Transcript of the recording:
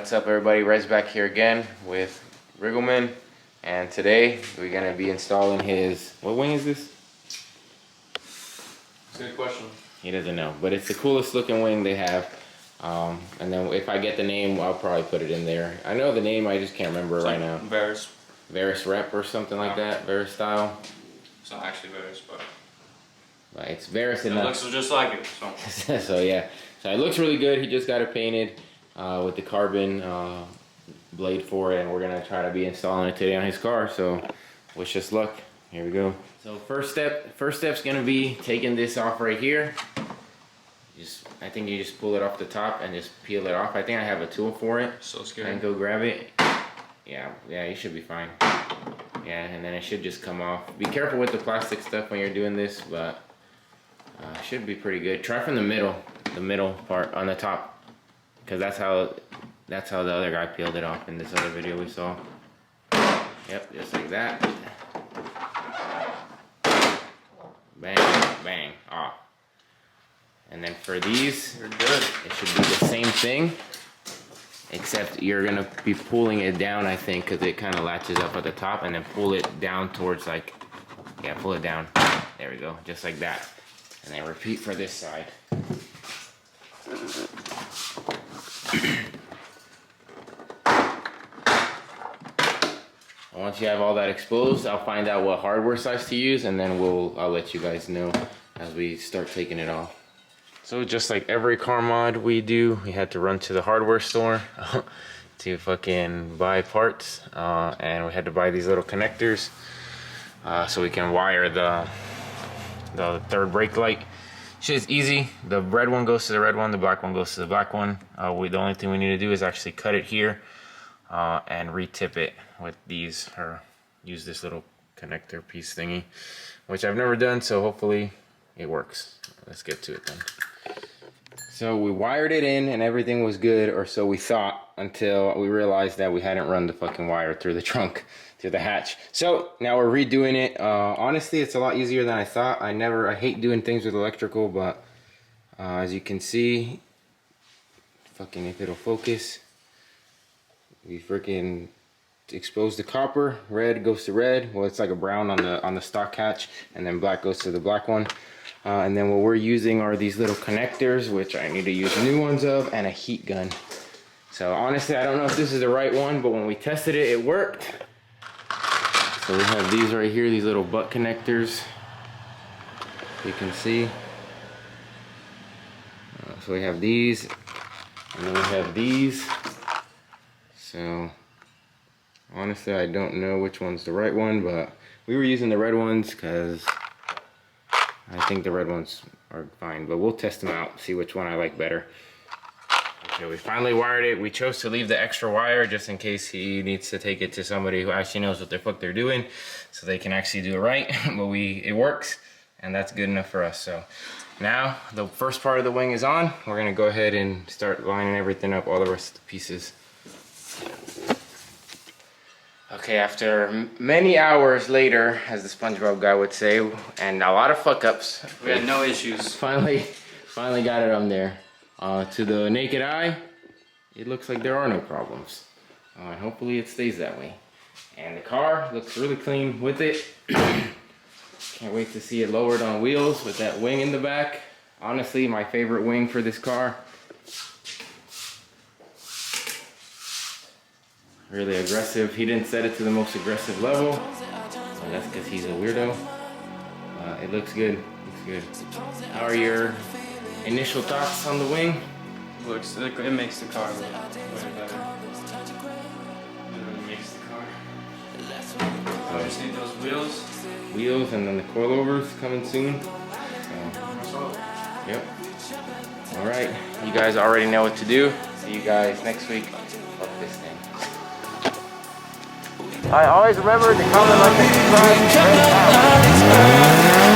What's up, everybody? Rez back here again with Riggleman, and today we're gonna be installing his, what wing is this? That's a good question. He doesn't know, but it's the coolest looking wing they have. And then if I get the name, I'll probably put it in there. I know the name, I just can't remember right now. Varis. Varis Rep or something like that, Varis style. It's not actually Varis, but it's Varis it enough. looks just like it. So. So yeah, so it looks really good. He just got it painted with the carbon blade for it, and we're gonna try to be installing it today on his car. So wish us luck. Here we go. So first step's gonna be taking this off right here. I think you just pull it off the top and just peel it off. I think I have a tool for it. So scary. And go grab it. Yeah, you should be fine. Yeah, and then it should just come off. Be careful with the plastic stuff when you're doing this, but should be pretty good. Try from the middle part on the top, because that's how the other guy peeled it off in this other video we saw. Yep, just like that. Bang, bang, off. And then for these, you're good. It should be the same thing, except you're gonna be pulling it down, I think, because it kind of latches up at the top, and then pull it down towards pull it down. There we go, just like that. And then repeat for this side. Once you have all that exposed, I'll find out what hardware size to use, and then I'll let you guys know as we start taking it off. So just like every car mod we do, we had to run to the hardware store to fucking buy parts, and we had to buy these little connectors so we can wire the third brake light. Shit's easy. The red one goes to the red one, the black one goes to the black one. The only thing we need to do is actually cut it here and re-tip it with these, or use this little connector piece thingy, which I've never done, so hopefully it works. Let's get to it then. So we wired it in and everything was good, or so we thought, until we realized that we hadn't run the fucking wire through the trunk, through the hatch. So now we're redoing it. Honestly, it's a lot easier than I thought. I hate doing things with electrical, but as you can see, fucking if it'll focus, we freaking exposed the copper. Red goes to red. Well, it's like a brown on the stock hatch, and then black goes to the black one. And then what we're using are these little connectors, which I need to use new ones of, and a heat gun. So honestly, I don't know if this is the right one, but when we tested it, it worked. So we have these right here, these little butt connectors. You can see. So we have these, and then we have these. So honestly, I don't know which one's the right one, but we were using the red ones because I think the red ones are fine, but we'll test them out, see which one I like better. Okay, we finally wired it. We chose to leave the extra wire just in case he needs to take it to somebody who actually knows what the fuck they're doing, so they can actually do it right. But it works, and that's good enough for us. So now the first part of the wing is on. We're gonna go ahead and start lining everything up, all the rest of the pieces. Okay, after many hours later, as the SpongeBob guy would say, and a lot of fuck-ups, we had no issues. Finally got it on there. To the naked eye, it looks like there are no problems. And hopefully it stays that way. And the car looks really clean with it. Can't wait to see it lowered on wheels with that wing in the back. Honestly, my favorite wing for this car. Really aggressive. He didn't set it to the most aggressive level, so that's because he's a weirdo. It looks good. How are your initial thoughts on the wing? It makes the car look way better. It really makes the car. Obviously those wheels, and then the coilovers coming soon. So, yep. All right, you guys already know what to do. See you guys next week. Fuck this thing. I always remember to comment, like, and subscribe.